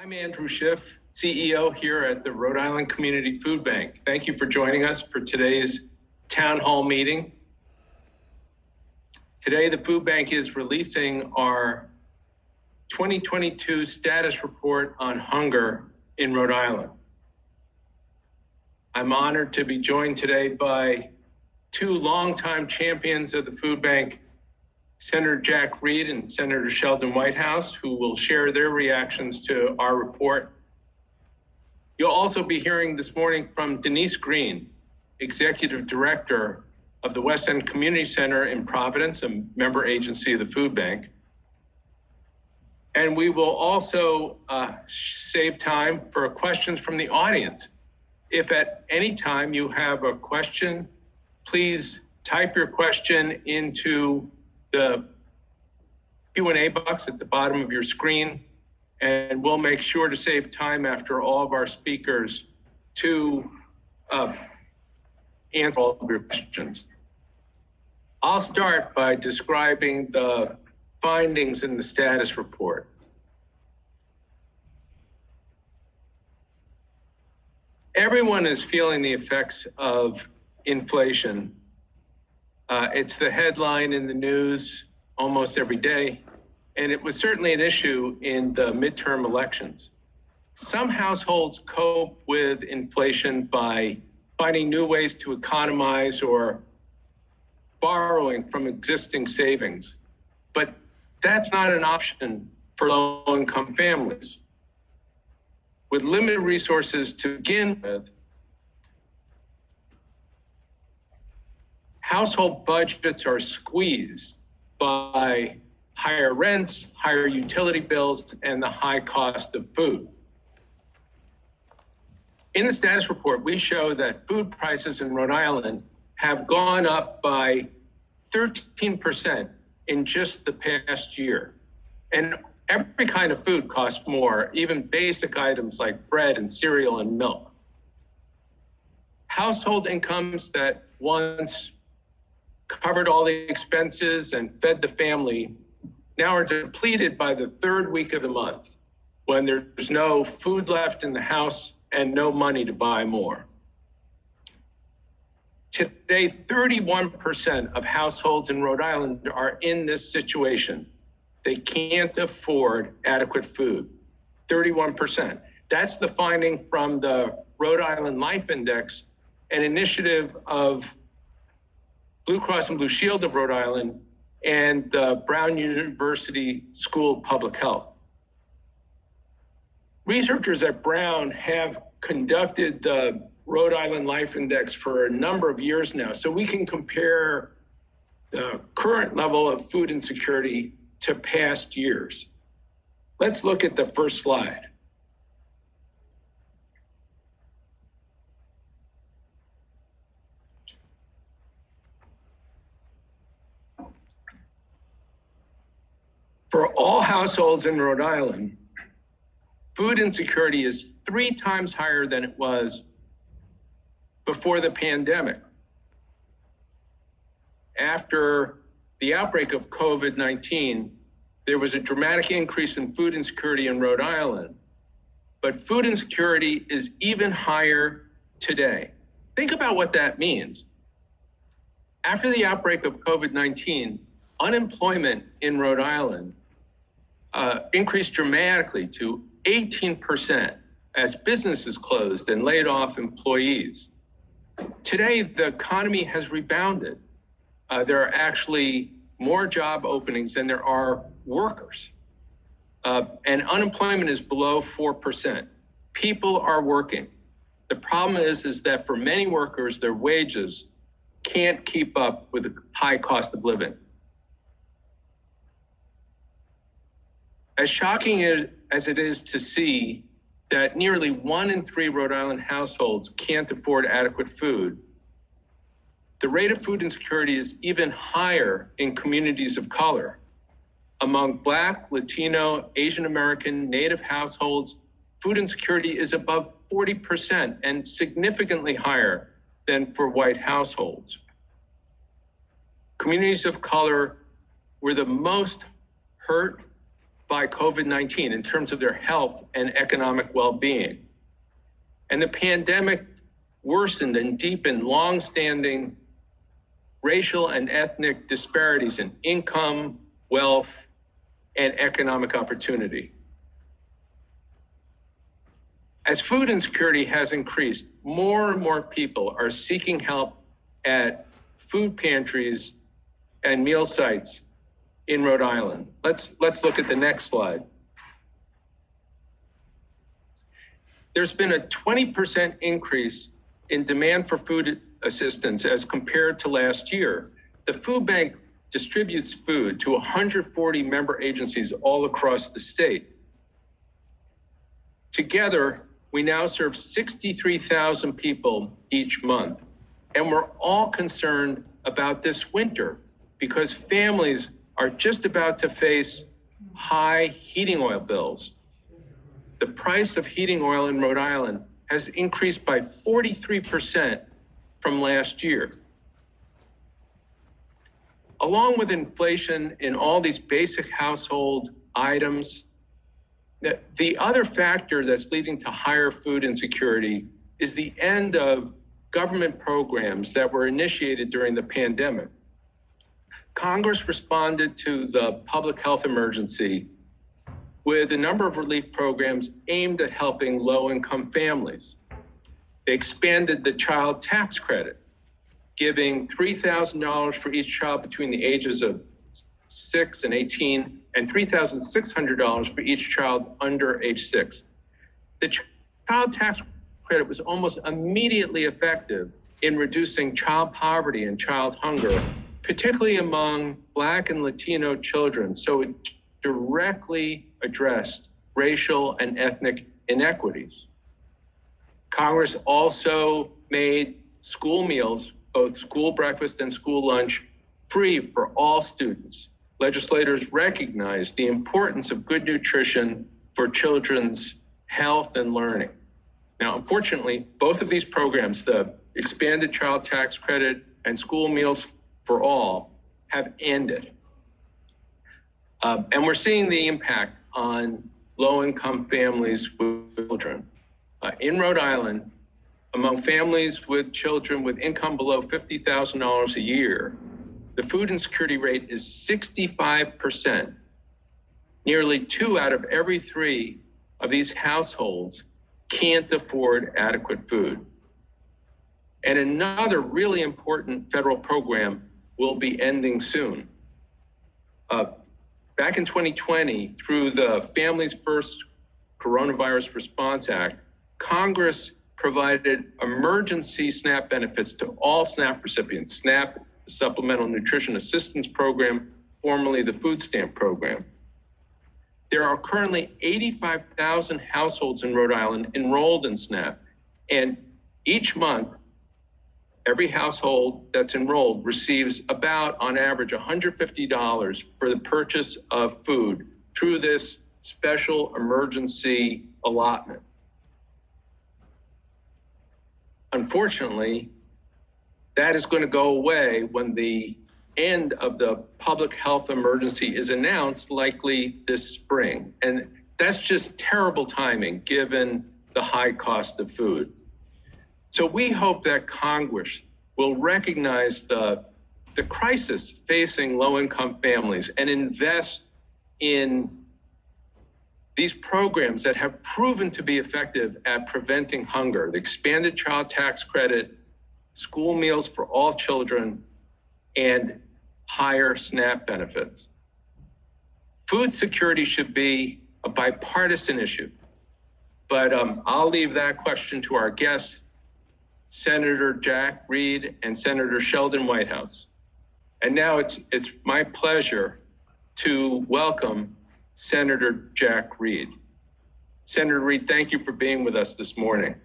I'm Andrew Schiff, CEO here at the Rhode Island Community Food Bank. Thank you for joining us for today's town hall meeting. Today, the Food Bank is releasing our 2022 status report on hunger in Rhode Island. I'm honored to be joined today by two longtime champions of the Food Bank, Senator Jack Reed and Senator Sheldon Whitehouse, who will share their reactions to our report. You'll also be hearing this morning from Denise Green, Executive Director of the West End Community Center in Providence, a member agency of the Food Bank. And we will also save time for questions from the audience. If at any time you have a question, please type your question into the Q&A box at the bottom of your screen, and we'll make sure to save time after all of our speakers to answer all of your questions. I'll start by describing the findings in the status report. Everyone is feeling the effects of inflation. It's the headline in the news almost every day, and it was certainly an issue in the midterm elections. Some households cope with inflation by finding new ways to economize or borrowing from existing savings, but that's not an option for low-income families. With limited resources to begin with, household budgets are squeezed by higher rents, higher utility bills, and the high cost of food. In the status report, we show that food prices in Rhode Island have gone up by 13% in just the past year. And every kind of food costs more, even basic items like bread and cereal and milk. Household incomes that once covered all the expenses and fed the family now are depleted by the third week of the month, when there's no food left in the house and no money to buy more. Today, 31% of households in Rhode Island are in this situation. They can't afford adequate food, 31%. That's the finding from the Rhode Island Life Index, an initiative of Blue Cross and Blue Shield of Rhode Island and the Brown University School of Public Health. Researchers at Brown have conducted the Rhode Island Life Index for a number of years now, so we can compare the current level of food insecurity to past years. Let's look at the first slide. For all households in Rhode Island, food insecurity is 3 times higher than it was before the pandemic. After the outbreak of COVID-19, there was a dramatic increase in food insecurity in Rhode Island, but food insecurity is even higher today. Think about what that means. After the outbreak of COVID-19, unemployment in Rhode Island increased dramatically to 18% as businesses closed and laid off employees. Today, the economy has rebounded. There are actually more job openings than there are workers. And unemployment is below 4%. People are working. The problem is that for many workers, their wages can't keep up with the high cost of living. As shocking as it is to see that nearly 1 in 3 Rhode Island households can't afford adequate food, the rate of food insecurity is even higher in communities of color. Among Black, Latino, Asian American, Native households, food insecurity is above 40% and significantly higher than for white households. Communities of color were the most hurt by COVID-19 in terms of their health and economic well-being. And the pandemic worsened and deepened long-standing racial and ethnic disparities in income, wealth, and economic opportunity. As food insecurity has increased, more and more people are seeking help at food pantries and meal sites in Rhode Island. Let's look at the next slide. There's been a 20% increase in demand for food assistance as compared to last year. The food bank distributes food to 140 member agencies all across the state. Together, we now serve 63,000 people each month. And we're all concerned about this winter because families are just about to face high heating oil bills. The price of heating oil in Rhode Island has increased by 43% from last year. Along with inflation in all these basic household items, the other factor that's leading to higher food insecurity is the end of government programs that were initiated during the pandemic. Congress responded to the public health emergency with a number of relief programs aimed at helping low-income families. They expanded the child tax credit, giving $3,000 for each child between the ages of 6 and 18, and $3,600 for each child under age 6. The child tax credit was almost immediately effective in reducing child poverty and child hunger, particularly among Black and Latino children. So it directly addressed racial and ethnic inequities. Congress also made school meals, both school breakfast and school lunch, free for all students. Legislators recognized the importance of good nutrition for children's health and learning. Now, unfortunately, both of these programs, the expanded child tax credit and school meals for all, have ended. And we're seeing the impact on low-income families with children. In Rhode Island, among families with children with income below $50,000 a year, the food insecurity rate is 65%. Nearly 2 out of every 3 of these households can't afford adequate food. And another really important federal program will be ending soon. Back in 2020, through the Families First Coronavirus Response Act, Congress provided emergency SNAP benefits to all SNAP recipients. SNAP, the Supplemental Nutrition Assistance Program, formerly the Food Stamp Program. There are currently 85,000 households in Rhode Island enrolled in SNAP, and each month, every household that's enrolled receives about, on average, $150 for the purchase of food through this special emergency allotment. Unfortunately, that is going to go away when the end of the public health emergency is announced, likely this spring. And that's just terrible timing given the high cost of food. So we hope that Congress will recognize the crisis facing low-income families and invest in these programs that have proven to be effective at preventing hunger: the expanded child tax credit, school meals for all children, and higher SNAP benefits. Food security should be a bipartisan issue, but I'll leave that question to our guests, Senator Jack Reed and Senator Sheldon Whitehouse. And now it's my pleasure to welcome Senator Jack Reed. Senator Reed, thank you for being with us this morning.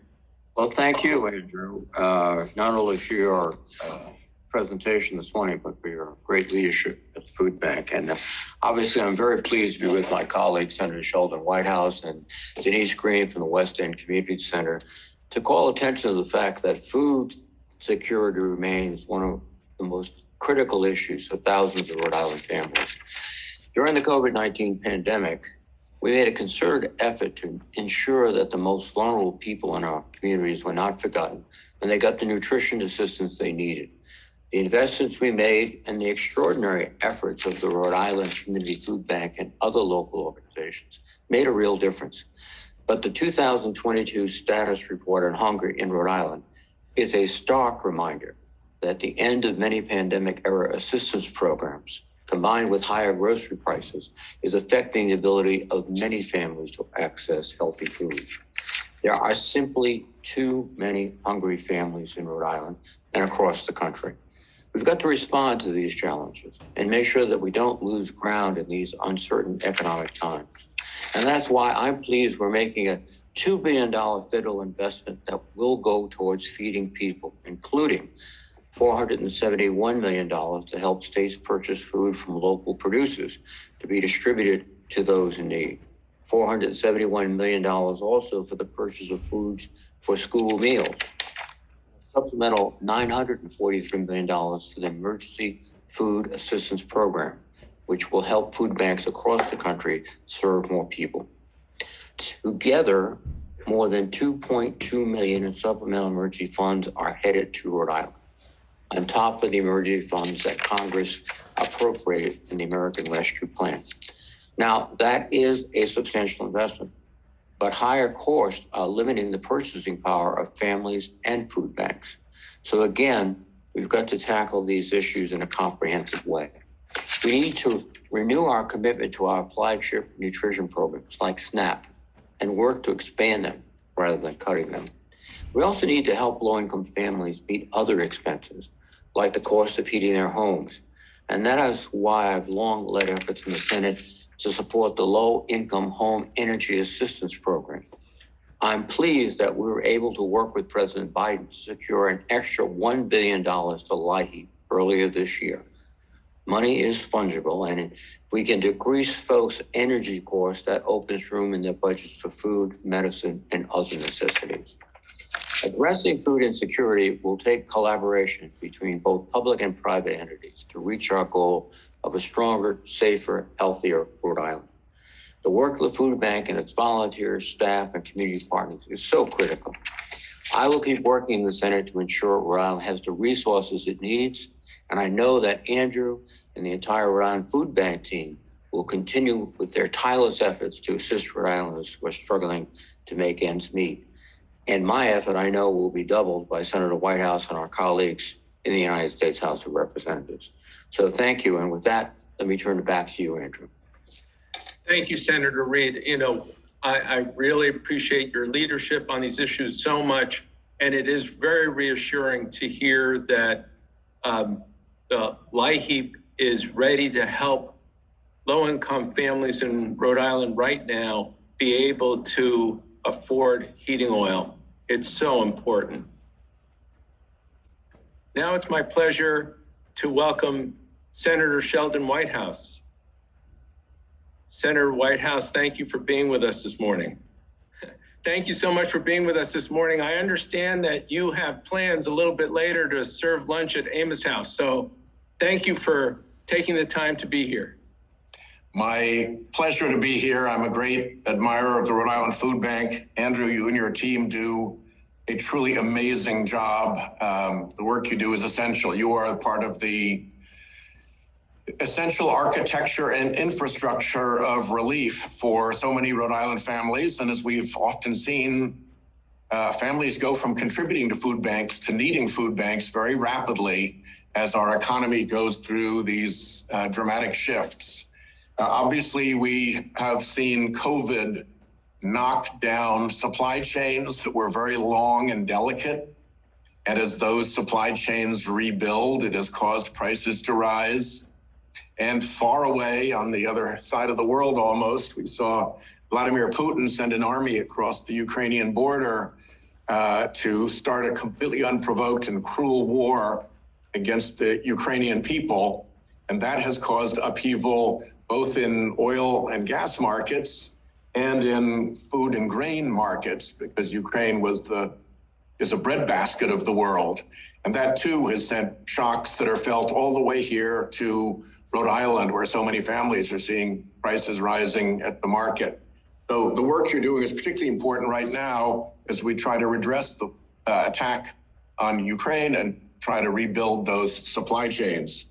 Well, thank you, Andrew, not only for your presentation this morning, but for your great leadership at the food bank. And obviously, I'm very pleased to be with my colleague, Senator Sheldon Whitehouse and Denise Green from the West End Community Center, to call attention to the fact that food security remains one of the most critical issues for thousands of Rhode Island families. During the COVID-19 pandemic, we made a concerted effort to ensure that the most vulnerable people in our communities were not forgotten and they got the nutrition assistance they needed. The investments we made and the extraordinary efforts of the Rhode Island Community Food Bank and other local organizations made a real difference. But the 2022 status report on hunger in Rhode Island is a stark reminder that the end of many pandemic-era assistance programs, combined with higher grocery prices, is affecting the ability of many families to access healthy food. There are simply too many hungry families in Rhode Island and across the country. We've got to respond to these challenges and make sure that we don't lose ground in these uncertain economic times. And that's why I'm pleased we're making a $2 billion federal investment that will go towards feeding people, including $471 million to help states purchase food from local producers to be distributed to those in need. $471 million also for the purchase of foods for school meals. Supplemental $943 million for the Emergency Food Assistance Program, which will help food banks across the country serve more people. Together, more than $2.2 million in supplemental emergency funds are headed to Rhode Island, on top of the emergency funds that Congress appropriated in the American Rescue Plan. Now, that is a substantial investment, but higher costs are limiting the purchasing power of families and food banks. So again, we've got to tackle these issues in a comprehensive way. We need to renew our commitment to our flagship nutrition programs like SNAP and work to expand them rather than cutting them. We also need to help low-income families meet other expenses, like the cost of heating their homes. And that is why I've long led efforts in the Senate to support the Low-Income Home Energy Assistance Program. I'm pleased that we were able to work with President Biden to secure an extra $1 billion to LIHEAP earlier this year. Money is fungible, and if we can decrease folks' energy costs, that opens room in their budgets for food, medicine, and other necessities. Addressing food insecurity will take collaboration between both public and private entities to reach our goal of a stronger, safer, healthier Rhode Island. The work of the food bank and its volunteers, staff, and community partners is so critical. I will keep working in the Senate to ensure Rhode Island has the resources it needs, and I know that Andrew and the entire Rhode Island Food Bank team will continue with their tireless efforts to assist Rhode Islanders who are struggling to make ends meet. And my effort, I know, will be doubled by Senator Whitehouse and our colleagues in the United States House of Representatives. So thank you. And with that, let me turn it back to you, Andrew. Thank you, Senator Reed. I really appreciate your leadership on these issues so much. And it is very reassuring to hear that the LIHEAP is ready to help low-income families in Rhode Island right now be able to afford heating oil. It's so important. Now it's my pleasure to welcome Senator Sheldon Whitehouse. Senator Whitehouse, thank you for being with us this morning. Thank you so much for being with us this morning. I understand that you have plans a little bit later to serve lunch at Amos House. So thank you for taking the time to be here. My pleasure to be here. I'm a great admirer of the Rhode Island Food Bank. Andrew, you and your team do a truly amazing job. The work you do is essential. You are a part of the essential architecture and infrastructure of relief for so many Rhode Island families. And as we've often seen, families go from contributing to food banks to needing food banks very rapidly as our economy goes through these dramatic shifts. Obviously, we have seen COVID knock down supply chains that were very long and delicate. And as those supply chains rebuild, it has caused prices to rise. And far away on the other side of the world almost, we saw Vladimir Putin send an army across the Ukrainian border to start a completely unprovoked and cruel war against the Ukrainian people. And that has caused upheaval both in oil and gas markets and in food and grain markets, because Ukraine is a breadbasket of the world. And that too has sent shocks that are felt all the way here to Rhode Island, where so many families are seeing prices rising at the market. So the work you're doing is particularly important right now as we try to redress the attack on Ukraine and try to rebuild those supply chains.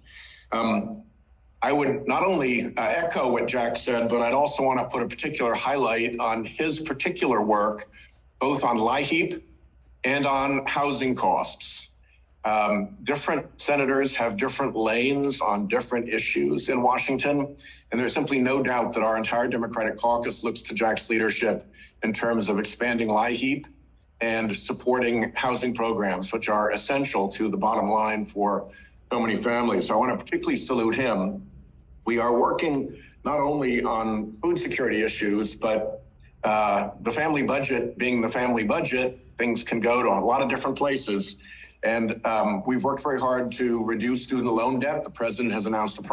I would not only echo what Jack said, but I'd also want to put a particular highlight on his particular work, both on LIHEAP and on housing costs. Different senators have different lanes on different issues in Washington, and there's simply no doubt that our entire Democratic caucus looks to Jack's leadership in terms of expanding LIHEAP and supporting housing programs, which are essential to the bottom line for so many families. So I want to particularly salute him. We are working not only on food security issues, but the family budget being the family budget, things can go to a lot of different places. And we've worked very hard to reduce student loan debt. The president has announced a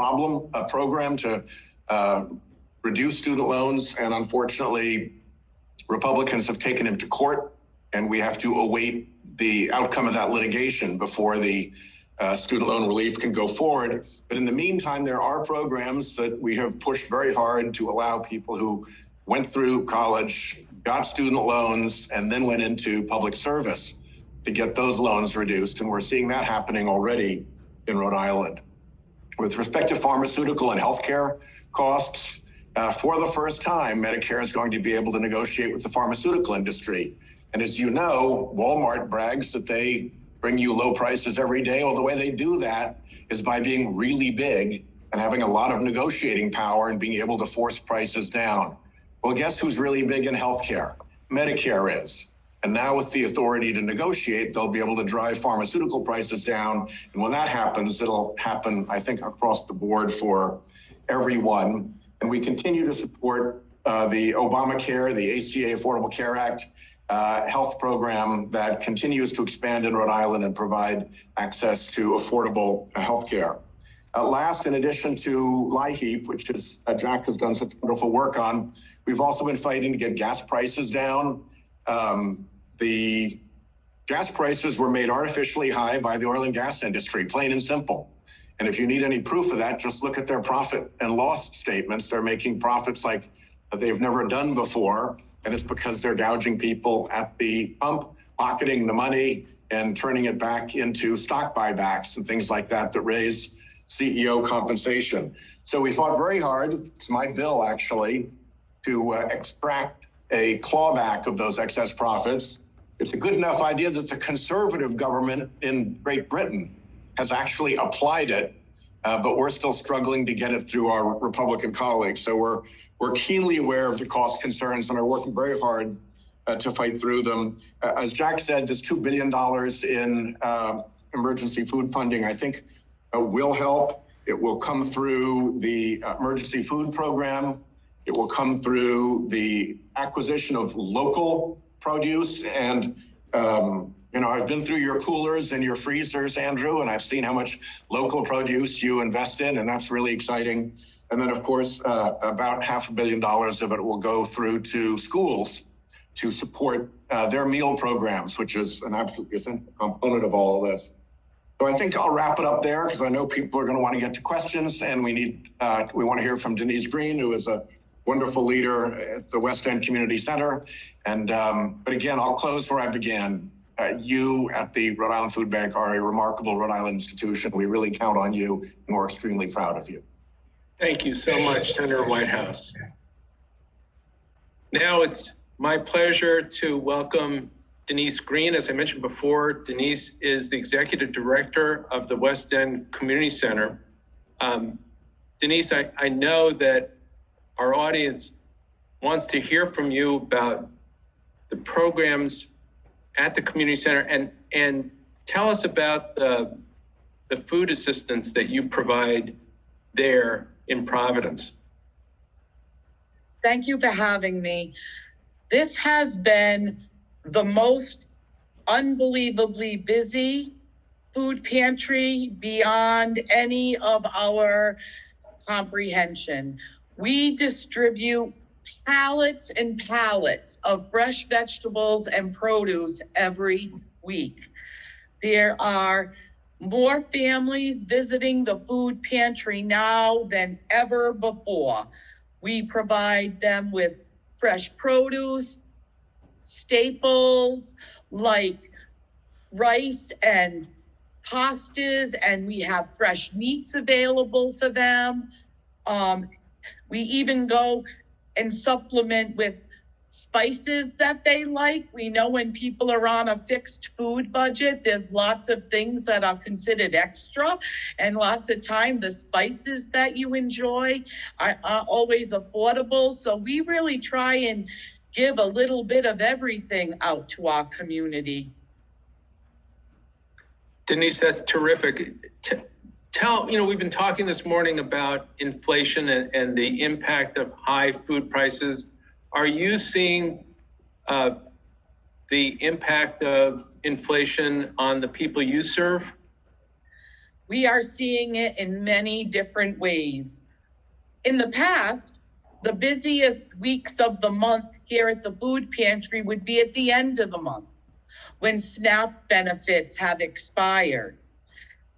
program to reduce student loans. And unfortunately, Republicans have taken him to court, and we have to await the outcome of that litigation before the student loan relief can go forward. But in the meantime, there are programs that we have pushed very hard to allow people who went through college, got student loans, and then went into public service to get those loans reduced. And we're seeing that happening already in Rhode Island. With respect to pharmaceutical and healthcare costs, for the first time, Medicare is going to be able to negotiate with the pharmaceutical industry. And as you know, Walmart brags that they bring you low prices every day. Well, the way they do that is by being really big and having a lot of negotiating power and being able to force prices down. Well, guess who's really big in healthcare? Medicare is. And now with the authority to negotiate, they'll be able to drive pharmaceutical prices down. And when that happens, it'll happen, I think, across the board for everyone. And we continue to support the Obamacare, the ACA Affordable Care Act, health program that continues to expand in Rhode Island and provide access to affordable health care. Last, in addition to LIHEAP, which is Jack has done such wonderful work on, we've also been fighting to get gas prices down. The gas prices were made artificially high by the oil and gas industry, plain and simple. And if you need any proof of that, just look at their profit and loss statements. They're making profits like they've never done before. And it's because they're gouging people at the pump, pocketing the money and turning it back into stock buybacks and things like that that raise CEO compensation. So we fought very hard, it's my bill actually, to extract a clawback of those excess profits. It's a good enough idea that the conservative government in Great Britain has actually applied it, but we're still struggling to get it through our Republican colleagues. So we're keenly aware of the cost concerns and are working very hard to fight through them. As Jack said, this $2 billion in emergency food funding, I think will help. It will come through the emergency food program. It will come through the acquisition of local produce. And, I've been through your coolers and your freezers, Andrew, and I've seen how much local produce you invest in, and that's really exciting. And then, of course, about $500 million of it will go through to schools to support their meal programs, which is an absolutely essential component of all of this. So I think I'll wrap it up there because I know people are going to want to get to questions, and we want to hear from Denise Green, who is a wonderful leader at the West End Community Center. And but again, I'll close where I began. You at the Rhode Island Food Bank are a remarkable Rhode Island institution. We really count on you, and we're extremely proud of you. Thank you so much, Senator Whitehouse. Now it's my pleasure to welcome Denise Green. As I mentioned before, Denise is the Executive Director of the West End Community Center. Denise, I know that our audience wants to hear from you about the programs at the community center and tell us about the food assistance that you provide there in Providence. Thank you for having me. This has been the most unbelievably busy food pantry beyond any of our comprehension. We distribute pallets and pallets of fresh vegetables and produce every week. There are more families visiting the food pantry now than ever before. We provide them with fresh produce, staples like rice and pastas, and we have fresh meats available for them. We even go and supplement with spices that they like. We know when people are on a fixed food budget, there's lots of things that are considered extra, and lots of time the spices that you enjoy are always affordable. So we really try and give a little bit of everything out to our community. Denise, that's terrific. We've been talking this morning about inflation and the impact of high food prices. Are you seeing the impact of inflation on the people you serve? We are seeing it in many different ways. In the past, the busiest weeks of the month here at the food pantry would be at the end of the month, when SNAP benefits have expired.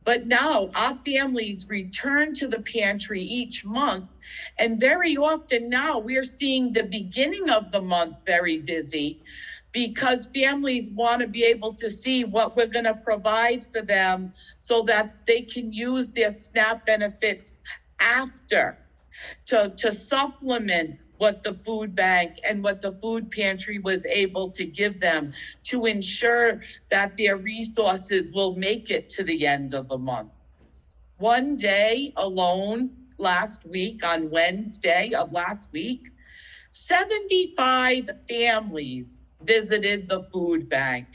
But now our families return to the pantry each month, and very often now we're seeing the beginning of the month very busy, because families want to be able to see what we're going to provide for them so that they can use their SNAP benefits after to supplement what the food bank and what the food pantry was able to give them, to ensure that their resources will make it to the end of the month. One day alone last week, on Wednesday of last week, 75 families visited the food bank,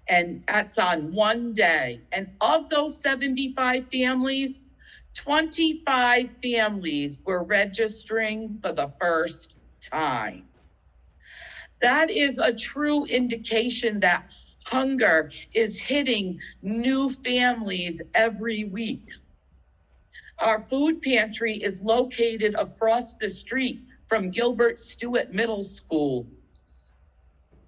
and that's on one day. And of those 75 families, 25 families were registering for the first time. That is a true indication that hunger is hitting new families every week. Our food pantry is located across the street from Gilbert Stewart Middle School.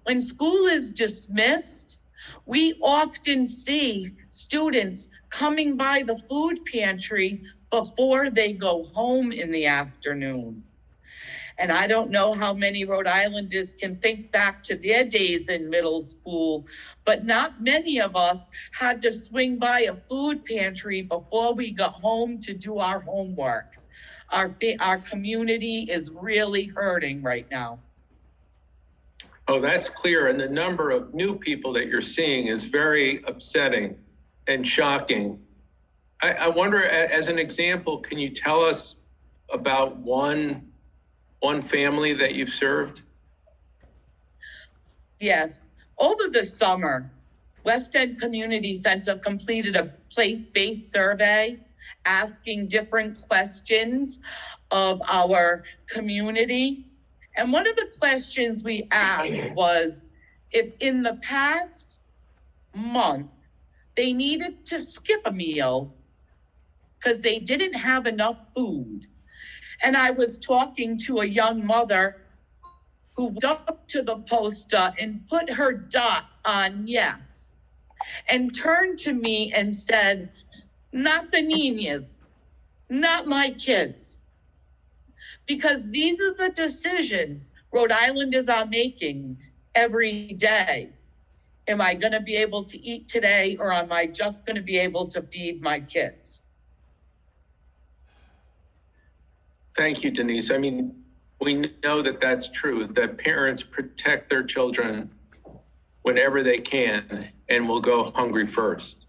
When school is dismissed, we often see students coming by the food pantry before they go home in the afternoon. And I don't know how many Rhode Islanders can think back to their days in middle school, but not many of us had to swing by a food pantry before we got home to do our homework. Our community is really hurting right now. Oh, that's clear. And the number of new people that you're seeing is very upsetting and shocking. I wonder, as an example, can you tell us about one family that you've served? Yes. Over the summer, West End Community Center completed a place-based survey asking different questions of our community. And one of the questions we asked was if in the past month they needed to skip a meal because they didn't have enough food. And I was talking to a young mother who went up to the poster and put her dot on yes, and turned to me and said, "Not the niñas, not my kids." Because these are the decisions Rhode Islanders are making every day. Am I going to be able to eat today, or am I just going to be able to feed my kids? Thank you, Denise. I mean, we know that that's true, that parents protect their children whenever they can and will go hungry first.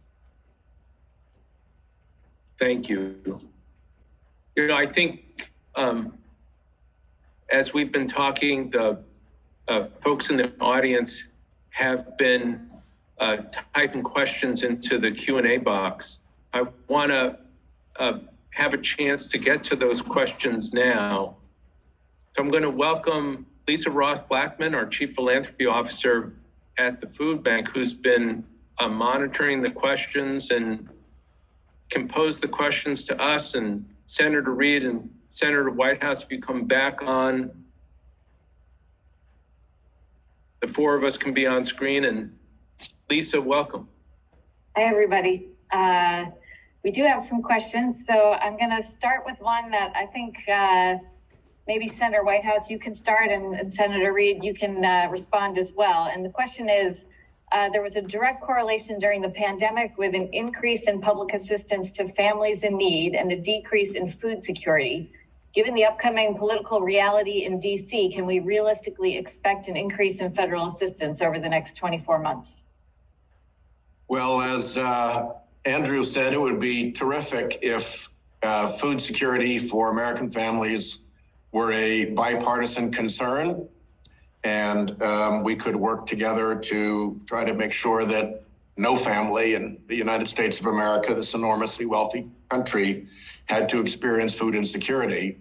Thank you. I think as we've been talking, the folks in the audience have been typing questions into the Q&A box. I want to have a chance to get to those questions now. So I'm going to welcome Lisa Roth-Blackman, our Chief Philanthropy Officer at the Food Bank, who's been monitoring the questions and can pose the questions to us, and Senator Reed and Senator Whitehouse, if you come back on, the four of us can be on screen. And Lisa, welcome. Hi, everybody. We do have some questions, so I'm going to start with one that I think maybe Senator Whitehouse, you can start, and Senator Reed, you can respond as well. And the question is, there was a direct correlation during the pandemic with an increase in public assistance to families in need and a decrease in food security. Given the upcoming political reality in DC, can we realistically expect an increase in federal assistance over the next 24 months? Well, as Andrew said, it would be terrific if food security for American families were a bipartisan concern, and we could work together to try to make sure that no family in the United States of America, this enormously wealthy country, had to experience food insecurity.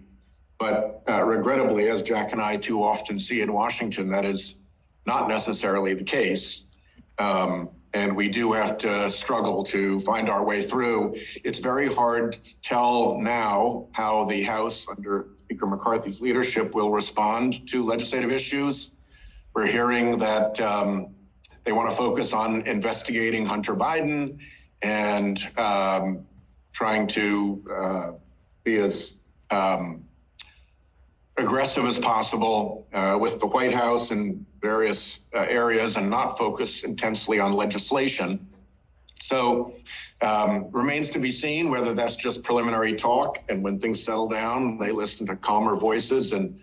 But regrettably, as Jack and I too often see in Washington, that is not necessarily the case. And we do have to struggle to find our way through. It's very hard to tell now how the House, under Speaker McCarthy's leadership, will respond to legislative issues. We're hearing that they want to focus on investigating Hunter Biden and trying to be as aggressive as possible with the White House in various areas and not focus intensely on legislation. So remains to be seen whether that's just preliminary talk, and when things settle down, they listen to calmer voices and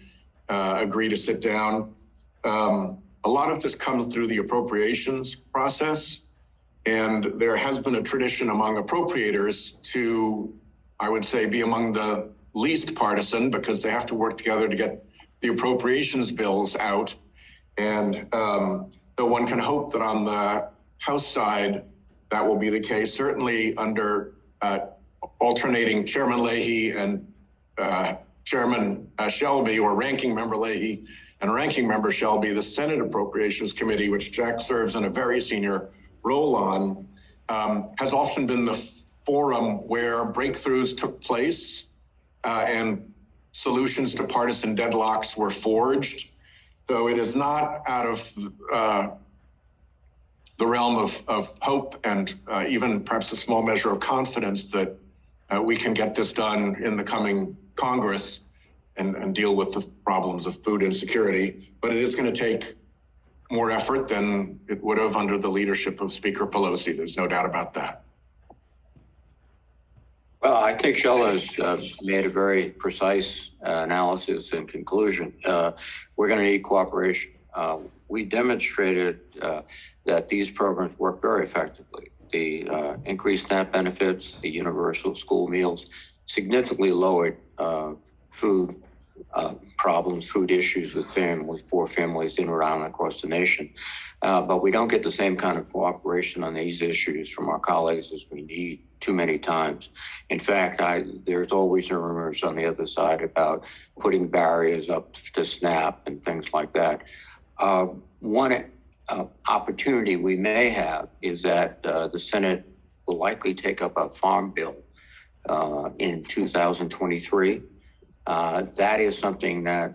agree to sit down. A lot of this comes through the appropriations process, and there has been a tradition among appropriators to, I would say, be among the least partisan, because they have to work together to get the appropriations bills out. And though one can hope that on the House side, that will be the case, certainly under alternating Chairman Leahy and Chairman Shelby, or Ranking Member Leahy and Ranking Member Shelby, the Senate Appropriations Committee, which Jack serves in a very senior role on, has often been the forum where breakthroughs took place and solutions to partisan deadlocks were forged. So it is not out of the realm of hope and even perhaps a small measure of confidence that we can get this done in the coming Congress and deal with the problems of food insecurity. But it is going to take more effort than it would have under the leadership of Speaker Pelosi. There's no doubt about that. Well, I think Sheldon has made a very precise analysis and conclusion. We're going to need cooperation. We demonstrated that these programs work very effectively. The increased SNAP benefits, the universal school meals, significantly lowered food problems, food issues with families, poor families in Rhode Island across the nation. But we don't get the same kind of cooperation on these issues from our colleagues as we need too many times. In fact, there's always rumors on the other side about putting barriers up to SNAP and things like that. One opportunity we may have is that the Senate will likely take up a farm bill in 2023. That is something that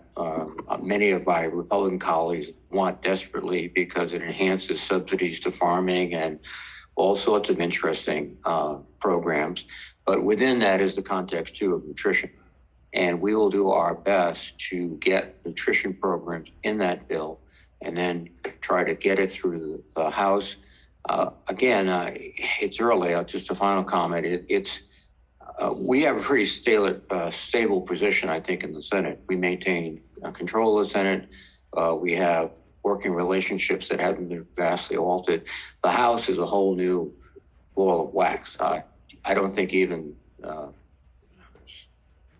many of my Republican colleagues want desperately, because it enhances subsidies to farming and all sorts of interesting programs. But within that is the context, too, of nutrition. And we will do our best to get nutrition programs in that bill and then try to get it through the House. Again, it's early. Just a final comment. We have a pretty stable position, I think, in the Senate. We maintain control of the Senate. We have working relationships that haven't been vastly altered. The House is a whole new ball of wax. I don't think even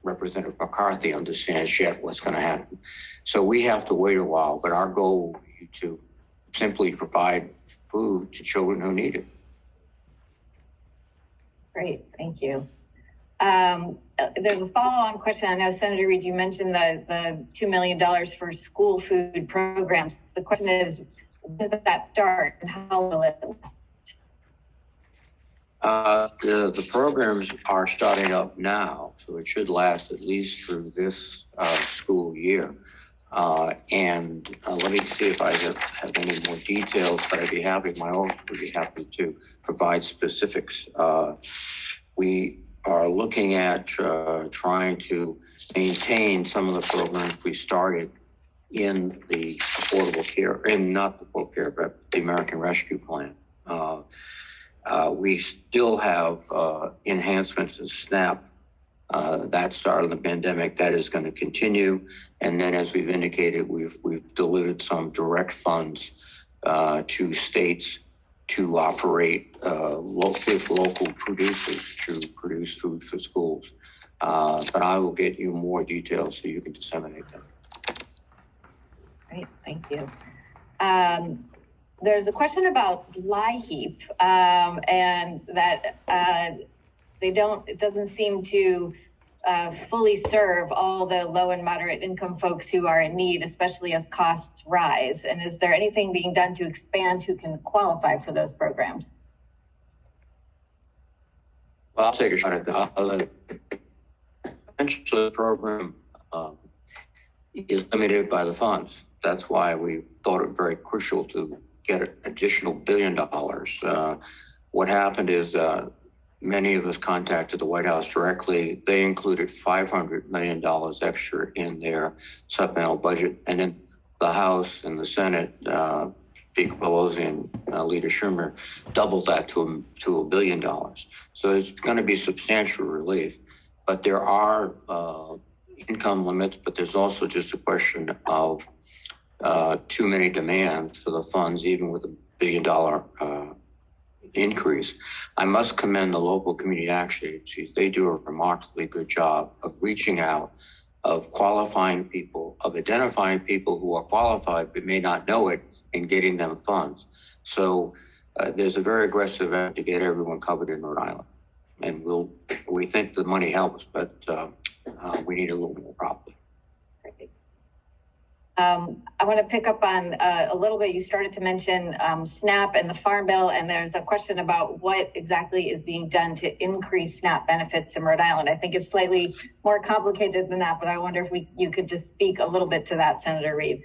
Representative McCarthy understands yet what's going to happen. So we have to wait a while, but our goal will be to simply provide food to children who need it. Great, thank you. There's a follow-on question. I know, Senator Reed, you mentioned the $2 million for school food programs. The question is, when does that start and how will it last? The programs are starting up now, so it should last at least through this school year. And let me see if I have any more details, but I'd be happy, my office would be happy to provide specifics. We are looking at trying to maintain some of the programs we started in the affordable care, and not the affordable care, but the American Rescue Plan. We still have enhancements in SNAP that started the pandemic. That is going to continue. And then, as we've indicated, we've delivered some direct funds to states to operate with local producers to produce food for schools. But I will get you more details so you can disseminate them. Great, thank you. There's a question about LIHEAP, and that it doesn't seem to fully serve all the low and moderate income folks who are in need, especially as costs rise. And is there anything being done to expand who can qualify for those programs? Well, I'll take a shot at that. Eventually, the program is limited by the funds. That's why we thought it very crucial to get an additional $1 billion. What happened is many of us contacted the White House directly. They included $500 million extra in their supplemental budget. And then the House and the Senate, Speaker Pelosi and Leader Schumer, doubled that to $1 billion. So it's going to be substantial relief. But there are income limits, but there's also just a question of too many demands for the funds, even with $1 billion increase. I must commend the local community action agencies. They do a remarkably good job of reaching out, of qualifying people, of identifying people who are qualified but may not know it, and getting them funds. So there's a very aggressive effort to get everyone covered in Rhode Island. And we think the money helps, but we need a little more probably. I want to pick up on a little bit. You started to mention SNAP and the Farm Bill, and there's a question about what exactly is being done to increase SNAP benefits in Rhode Island. I think it's slightly more complicated than that, but I wonder if you could just speak a little bit to that, Senator Reed.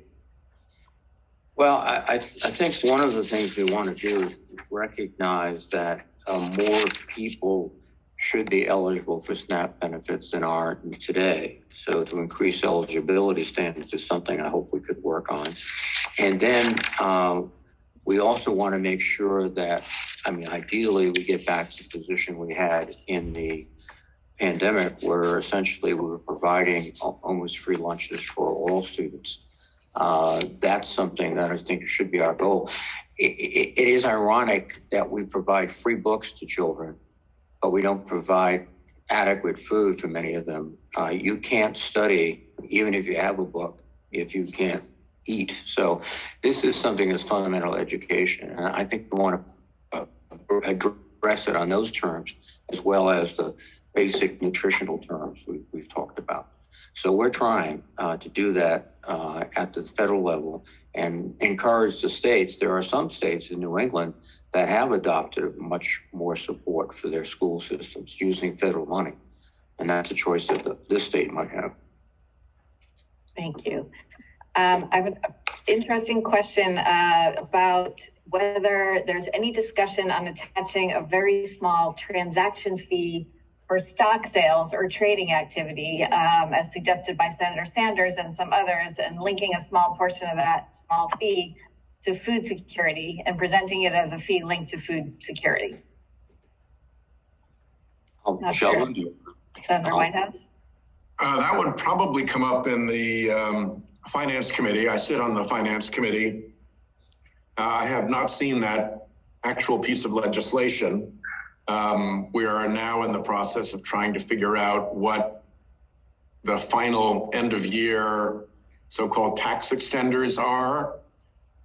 Well, I think one of the things we want to do is recognize that more people should be eligible for SNAP benefits than are today. So to increase eligibility standards is something I hope we could work on. And then we also want to make sure that, ideally we get back to the position we had in the pandemic where essentially we were providing almost free lunches for all students. That's something that I think should be our goal. It is ironic that we provide free books to children, but we don't provide adequate food for many of them. You can't study, even if you have a book, if you can't eat. So this is something that's fundamental education. And I think we want to address it on those terms, as well as the basic nutritional terms we've talked about. So we're trying to do that at the federal level and encourage the states. There are some states in New England that have adopted much more support for their school systems using federal money. And that's a choice that this state might have. Thank you. I have an interesting question about whether there's any discussion on attaching a very small transaction fee for stock sales or trading activity, as suggested by Senator Sanders and some others, and linking a small portion of that small fee to food security and presenting it as a fee linked to food security. Sheldon? Senator Whitehouse? That would probably come up in the Finance Committee. I sit on the Finance Committee. I have not seen that actual piece of legislation. We are now in the process of trying to figure out what the final end of year so-called tax extenders are.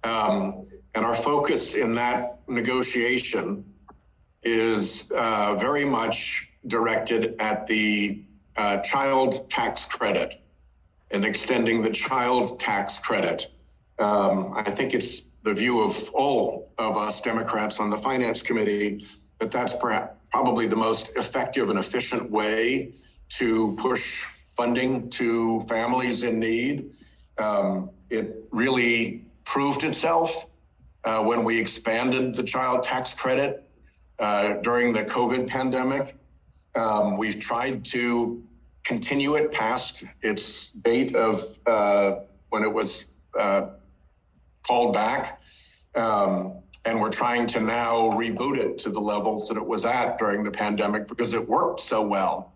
And our focus in that negotiation is very much directed at the child tax credit and extending the child tax credit. I think it's the view of all of us Democrats on the Finance Committee that that's probably the most effective and efficient way to push funding to families in need. It really proved itself when we expanded the child tax credit during the COVID pandemic. We've tried to continue it past its date of when it was called back. And we're trying to now reboot it to the levels that it was at during the pandemic because it worked so well.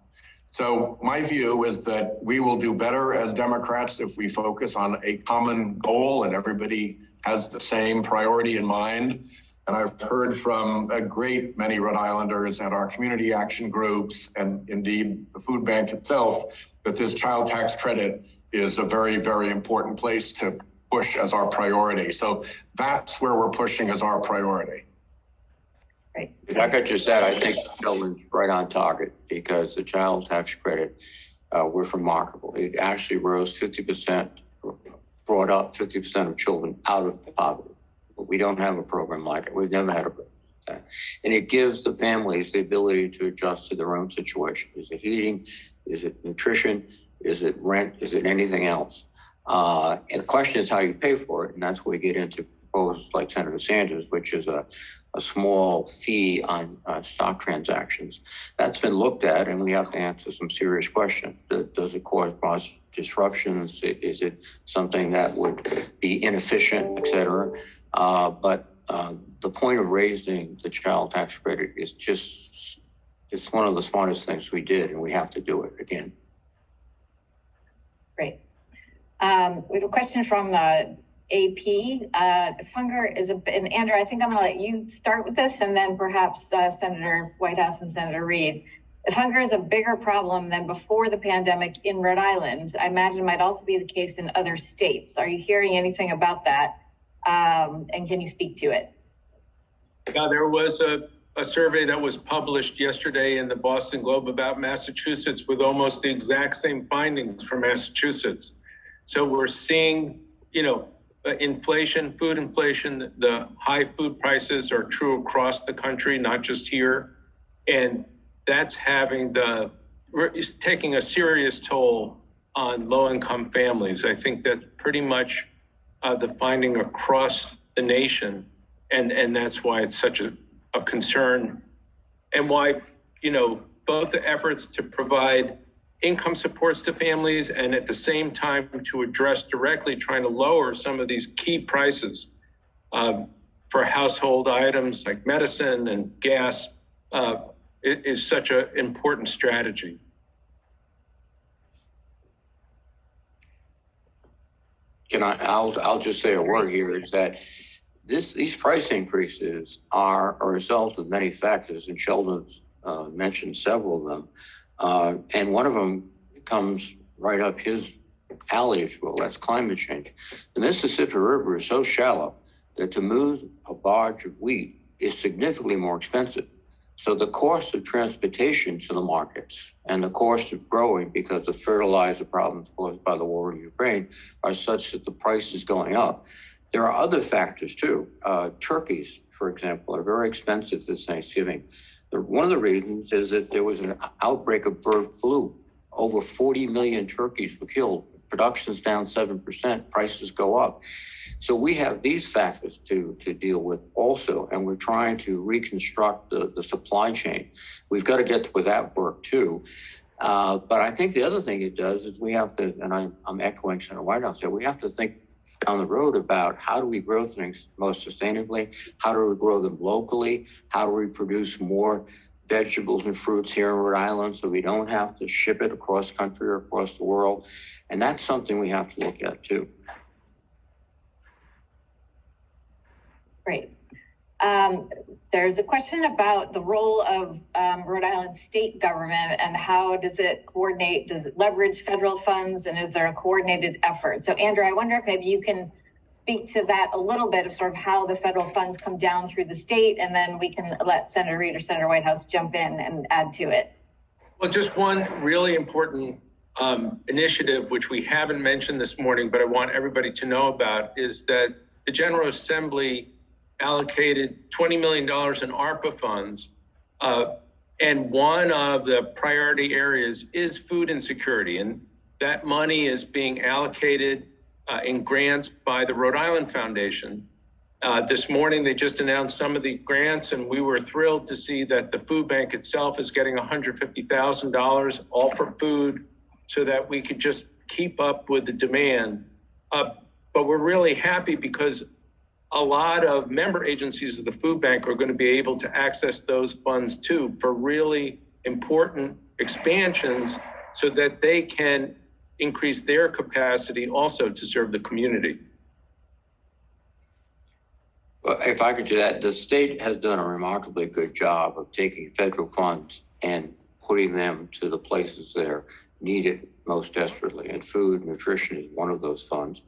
So my view is that we will do better as Democrats if we focus on a common goal and everybody has the same priority in mind. And I've heard from a great many Rhode Islanders and our community action groups and indeed the food bank itself that this child tax credit is a very, very important place to push as our priority. So that's where we're pushing as our priority. Right. Like I just said, I think Sheldon's right on target because the child tax credit was remarkable. It actually rose 50%, brought up 50% of children out of poverty. But we don't have a program like it. We've never had a program like that. And it gives the families the ability to adjust to their own situation. Is it heating? Is it nutrition? Is it rent? Is it anything else? And the question is how you pay for it. And that's where we get into proposals like Senator Sanders, which is a small fee on stock transactions. That's been looked at, and we have to answer some serious questions. Does it cause disruptions? Is it something that would be inefficient, et cetera? But the point of raising the child tax credit is just, it's one of the smartest things we did, and we have to do it again. Great. We have a question from AP. If hunger is and Andrew, I think I'm going to let you start with this, and then perhaps Senator Whitehouse and Senator Reed. If hunger is a bigger problem than before the pandemic in Rhode Island, I imagine it might also be the case in other states. Are you hearing anything about that? And can you speak to it? Yeah, there was a survey that was published yesterday in the Boston Globe about Massachusetts with almost the exact same findings for Massachusetts. So we're seeing, inflation, food inflation, the high food prices are true across the country, not just here. And that's it's taking a serious toll on low-income families. I think that's pretty much the finding across the nation. And that's why it's such a concern, and why, both the efforts to provide income supports to families and at the same time to address directly trying to lower some of these key prices for household items like medicine and gas is such an important strategy. I'll just say a word here is that these price increases are a result of many factors, and Sheldon's mentioned several of them. And one of them comes right up his alley, if you will. That's climate change. The Mississippi River is so shallow that to move a barge of wheat is significantly more expensive. So the cost of transportation to the markets and the cost of growing because of fertilizer problems caused by the war in Ukraine are such that the price is going up. There are other factors too. Turkeys, for example, are very expensive this Thanksgiving. One of the reasons is that there was an outbreak of bird flu. Over 40 million turkeys were killed. Production's down 7%, prices go up. So we have these factors to deal with also, and we're trying to reconstruct the supply chain. We've got to get with that work too. But I think the other thing it does is we have to, and I'm echoing Senator Whitehouse here, we have to think down the road about how do we grow things most sustainably? How do we grow them locally? How do we produce more vegetables and fruits here in Rhode Island so we don't have to ship it across country or across the world? And that's something we have to look at too. Great. There's a question about the role of Rhode Island state government and how does it coordinate, does it leverage federal funds, and is there a coordinated effort? So Andrew, I wonder if maybe you can speak to that a little bit of sort of how the federal funds come down through the state, and then we can let Senator Reed or Senator Whitehouse jump in and add to it. Well, just one really important initiative, which we haven't mentioned this morning, but I want everybody to know about, is that the General Assembly allocated $20 million in ARPA funds. And one of the priority areas is food insecurity. And that money is being allocated in grants by the Rhode Island Foundation. This morning, they just announced some of the grants, and we were thrilled to see that the food bank itself is getting $150,000 all for food so that we could just keep up with the demand. But we're really happy because a lot of member agencies of the food bank are going to be able to access those funds too for really important expansions so that they can increase their capacity also to serve the community. Well, if I could do that, the state has done a remarkably good job of taking federal funds and putting them to the places that are needed most desperately. And food, nutrition is one of those funds.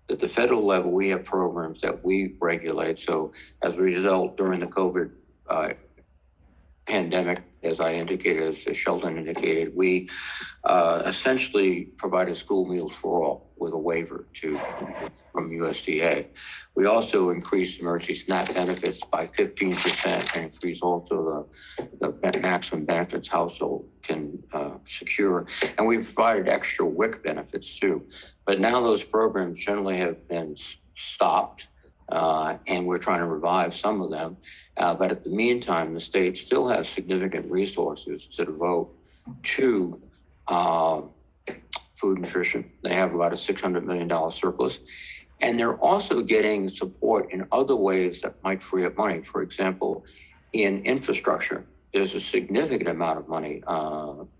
At the federal level, we have programs that we regulate. So as a result, during the COVID pandemic, as I indicated, as Sheldon indicated, we essentially provided school meals for all with a waiver from USDA. We also increased emergency SNAP benefits by 15% and increased also the maximum benefits household can secure. And we provided extra WIC benefits too. But now those programs generally have been stopped. And we're trying to revive some of them. But at the meantime, the state still has significant resources to devote to food nutrition. They have about a $600 million surplus. And they're also getting support in other ways that might free up money. For example, in infrastructure, there's a significant amount of money.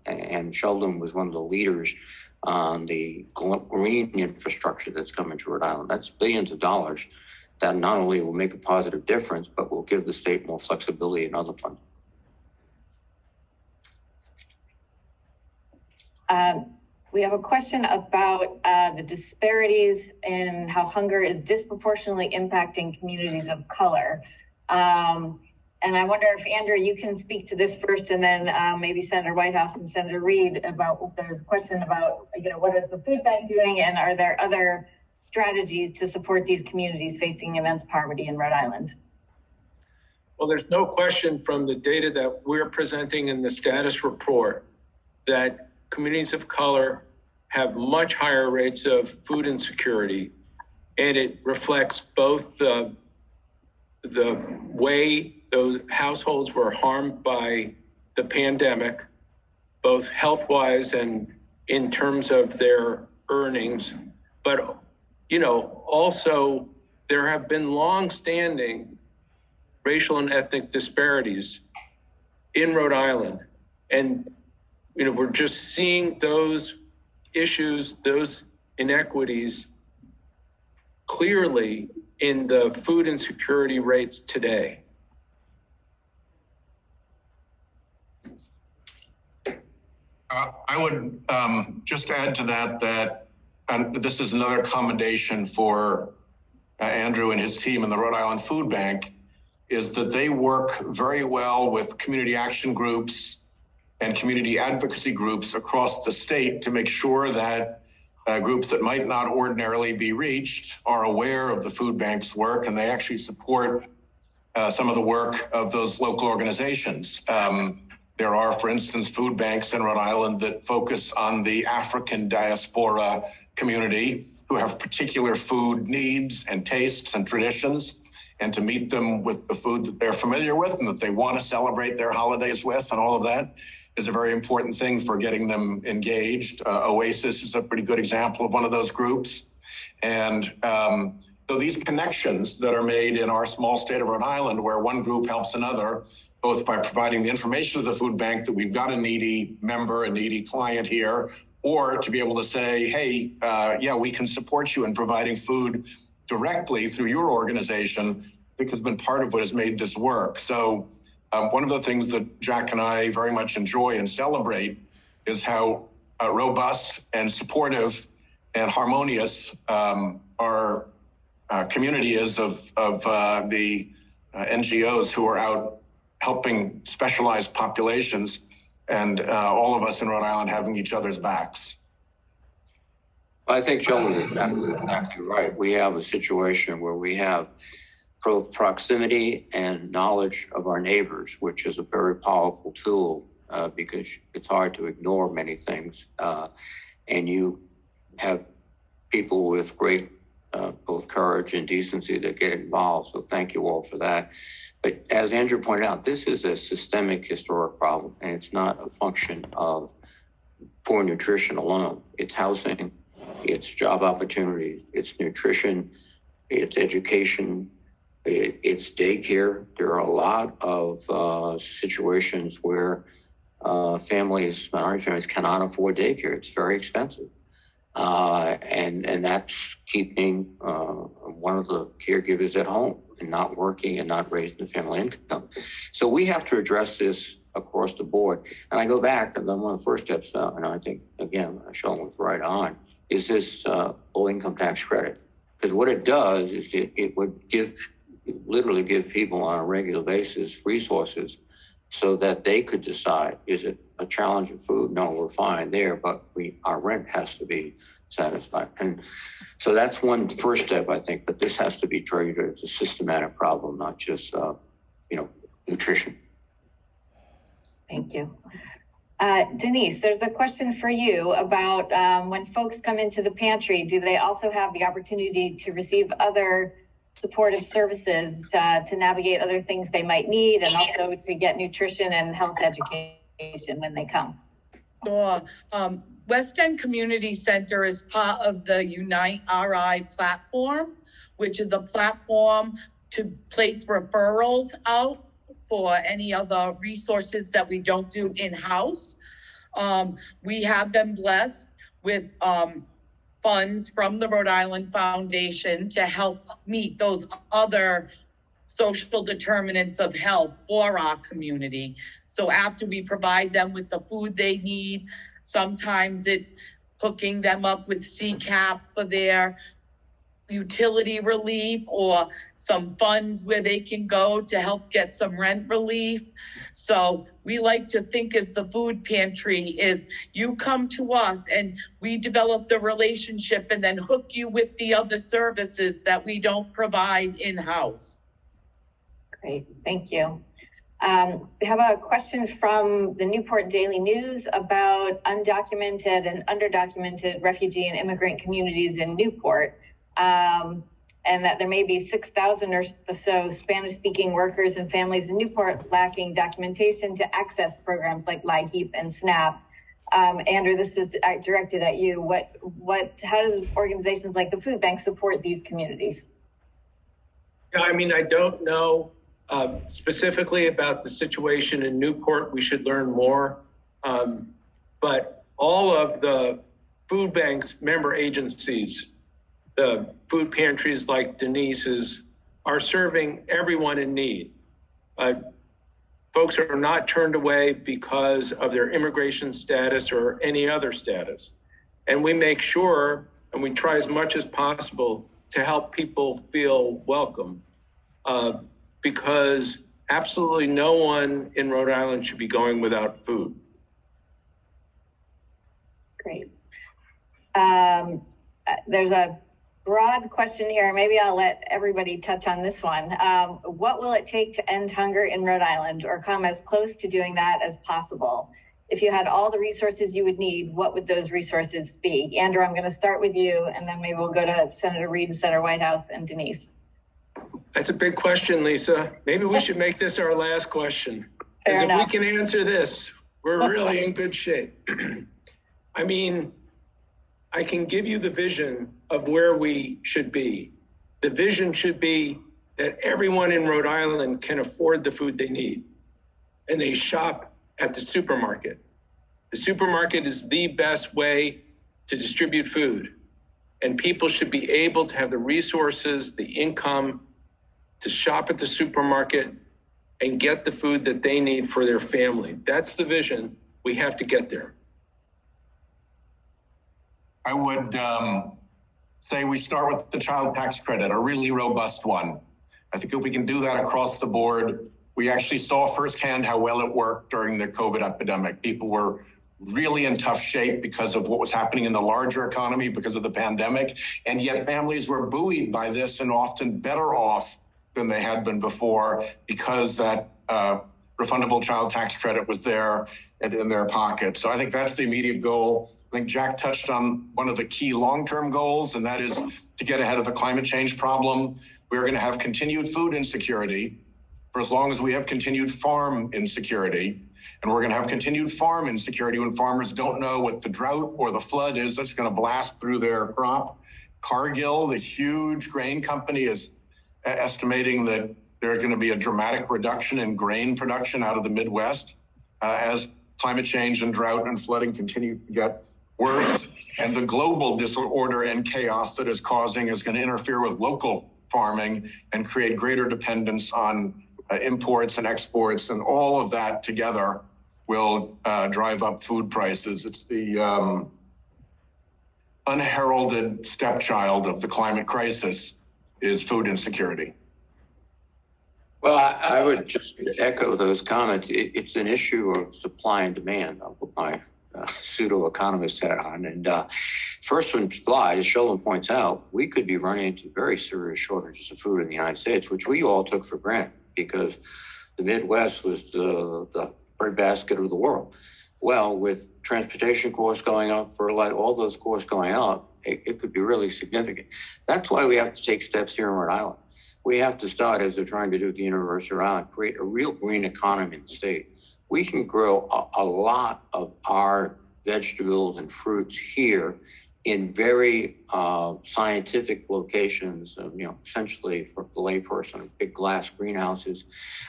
And Sheldon was one of the leaders on the green infrastructure that's coming to Rhode Island. That's billions of dollars that not only will make a positive difference, but will give the state more flexibility in other funding. We have a question about the disparities in how hunger is disproportionately impacting communities of color. And I wonder if, Andrew, you can speak to this first, and then maybe Senator Whitehouse and Senator Reed about if there's a question about, what is the food bank doing, and are there other strategies to support these communities facing immense poverty in Rhode Island? Well, there's no question from the data that we're presenting in the status report that communities of color have much higher rates of food insecurity, and it reflects both the way those households were harmed by the pandemic, both health-wise and in terms of their earnings, but also there have been long-standing racial and ethnic disparities in Rhode Island. And, we're just seeing those issues, those inequities clearly in the food insecurity rates today. I would just add to that this is another commendation for Andrew and his team in the Rhode Island Food Bank, is that they work very well with community action groups and community advocacy groups across the state to make sure that groups that might not ordinarily be reached are aware of the food bank's work, and they actually support some of the work of those local organizations. There are, for instance, food banks in Rhode Island that focus on the African diaspora community who have particular food needs and tastes and traditions, and to meet them with the food that they're familiar with and that they want to celebrate their holidays with, and all of that is a very important thing for getting them engaged. Oasis is a pretty good example of one of those groups. And so these connections that are made in our small state of Rhode Island, where one group helps another, both by providing the information to the food bank that we've got a needy member, a needy client here, or to be able to say, hey, we can support you in providing food directly through your organization, I think has been part of what has made this work. So one of the things that Jack and I very much enjoy and celebrate is how robust and supportive and harmonious our community is of the NGOs who are out helping specialized populations, and all of us in Rhode Island having each other's backs. I think Sheldon is exactly right. We have a situation where we have both proximity and knowledge of our neighbors, which is a very powerful tool because it's hard to ignore many things. And you have people with great both courage and decency to get involved. So thank you all for that. But as Andrew pointed out, this is a systemic historic problem, and it's not a function of poor nutrition alone. It's housing, it's job opportunities, it's nutrition, it's education, it's daycare. There are a lot of situations where minority families cannot afford daycare. It's very expensive. And that's keeping one of the caregivers at home and not working and not raising the family income. So we have to address this across the board. And I go back, and then one of the first steps, and I think, again, Sheldon was right on, is this low income tax credit. Because what it does is it would literally give people on a regular basis resources so that they could decide, is it a challenge of food? No, we're fine there, but our rent has to be satisfied. And so that's one first step, I think, but this has to be treated as a systematic problem, not just, nutrition. Thank you. Denise, there's a question for you about when folks come into the pantry, do they also have the opportunity to receive other supportive services to navigate other things they might need, and also to get nutrition and health education when they come? Sure. West End Community Center is part of the Unite RI platform, which is a platform to place referrals out for any other resources that we don't do in-house. We have been blessed with funds from the Rhode Island Foundation to help meet those other social determinants of health for our community. So after we provide them with the food they need, sometimes it's hooking them up with CCAP for their utility relief, or some funds where they can go to help get some rent relief. So we like to think as the food pantry is you come to us and we develop the relationship and then hook you with the other services that we don't provide in-house. Great, thank you. We have a question from the Newport Daily News about undocumented and underdocumented refugee and immigrant communities in Newport. And that there may be 6,000 or so Spanish-speaking workers and families in Newport lacking documentation to access programs like LIHEAP and SNAP. Andrew, this is directed at you. How does organizations like the Food Bank support these communities? I mean, I don't know specifically about the situation in Newport. We should learn more. But all of the food bank's member agencies, the food pantries like Denise's, are serving everyone in need. Folks are not turned away because of their immigration status or any other status. And we make sure, and we try as much as possible to help people feel welcome, because absolutely no one in Rhode Island should be going without food. Great. There's a broad question here. Maybe I'll let everybody touch on this one. What will it take to end hunger in Rhode Island, or come as close to doing that as possible? If you had all the resources you would need, what would those resources be? Andrew, I'm going to start with you, and then maybe we'll go to Senator Reed, Senator Whitehouse, and Denise. That's a big question, Lisa. Maybe we should make this our last question. Because if we can answer this, we're really in good shape. I mean, I can give you the vision of where we should be. The vision should be that everyone in Rhode Island can afford the food they need, and they shop at the supermarket. The supermarket is the best way to distribute food, and people should be able to have the resources, the income to shop at the supermarket and get the food that they need for their family. That's the vision. We have to get there. I would say we start with the child tax credit, a really robust one. I think if we can do that across the board, we actually saw firsthand how well it worked during the COVID epidemic. People were really in tough shape because of what was happening in the larger economy because of the pandemic. And yet families were buoyed by this and often better off than they had been before because that refundable child tax credit was there and in their pocket. So I think that's the immediate goal. I think Jack touched on one of the key long-term goals, and that is to get ahead of the climate change problem. We're going to have continued food insecurity for as long as we have continued farm insecurity. And we're going to have continued farm insecurity when farmers don't know what the drought or the flood is that's going to blast through their crop. Cargill, the huge grain company, is estimating that there's going to be a dramatic reduction in grain production out of the Midwest as climate change and drought and flooding continue to get worse. And the global disorder and chaos that is causing is going to interfere with local farming and create greater dependence on imports and exports, and all of that together will drive up food prices. It's the unheralded stepchild of the climate crisis is food insecurity. Well, I would just echo those comments. It's an issue of supply and demand. I'll put my pseudo-economist hat on. And first one flies, as Sheldon points out, we could be running into very serious shortages of food in the United States, which we all took for granted because the Midwest was the breadbasket of the world. Well, with transportation costs going up, fertilizer, all those costs going up, it could be really significant. That's why we have to take steps here in Rhode Island. We have to start, as they're trying to do at the University of Rhode Island, create a real green economy in the state. We can grow a lot of our vegetables and fruits here in very scientific locations, essentially for the layperson, big glass greenhouses.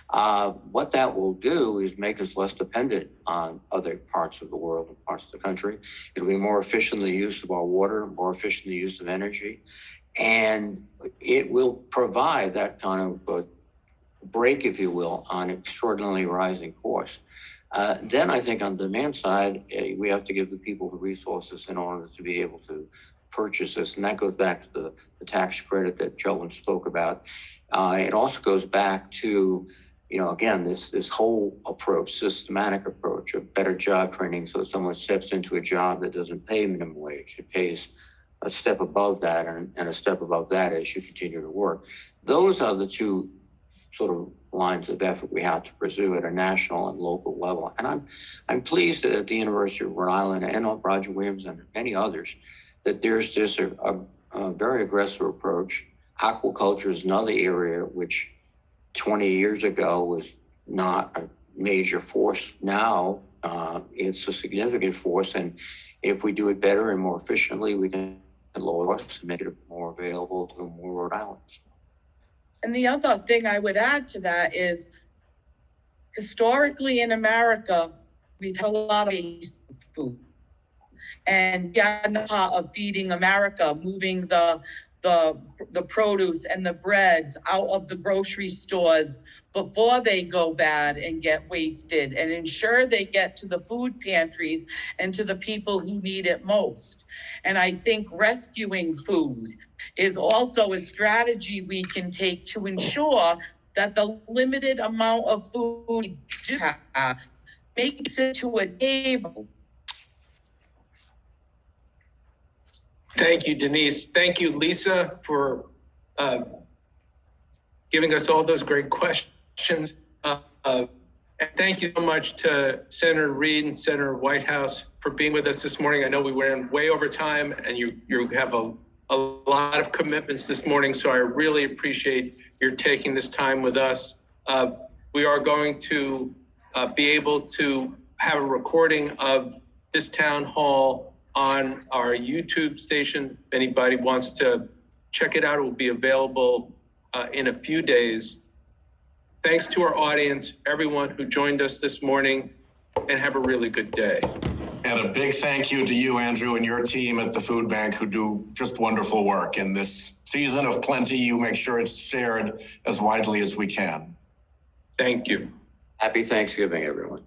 What that will do is make us less dependent on other parts of the world and parts of the country. It'll be more efficient in the use of our water, more efficient in the use of energy, and it will provide that kind of break, if you will, on extraordinarily rising costs. Then I think on the demand side, we have to give the people the resources in order to be able to purchase this. And that goes back to the tax credit that Sheldon spoke about. It also goes back to, again, this whole approach, systematic approach of better job training. So if someone steps into a job that doesn't pay minimum wage, it pays a step above that and a step above that as you continue to work. Those are the two sort of lines of effort we have to pursue at a national and local level. And I'm pleased that at the University of Rhode Island and at Roger Williams and many others, that there's just a very aggressive approach. Aquaculture is another area which 20 years ago was not a major force. Now it's a significant force. And if we do it better and more efficiently, we can lower costs and make it more available to more Rhode Islanders. And the other thing I would add to that is, historically in America, we've had a lot of waste of food. And gotten a part of feeding America, moving the produce and the breads out of the grocery stores before they go bad and get wasted, and ensure they get to the food pantries and to the people who need it most. And I think rescuing food is also a strategy we can take to ensure that the limited amount of food we do have makes it to a table. Thank you, Denise. Thank you, Lisa, for giving us all those great questions. And thank you so much to Senator Reed and Senator Whitehouse for being with us this morning. I know we went way over time, and you have a lot of commitments this morning, so I really appreciate your taking this time with us. We are going to be able to have a recording of this town hall on our YouTube station. If anybody wants to check it out, it will be available in a few days. Thanks to our audience, everyone who joined us this morning, and have a really good day. And a big thank you to you, Andrew, and your team at the Food Bank, who do just wonderful work. In this season of plenty, you make sure it's shared as widely as we can. Thank you. Happy Thanksgiving, everyone.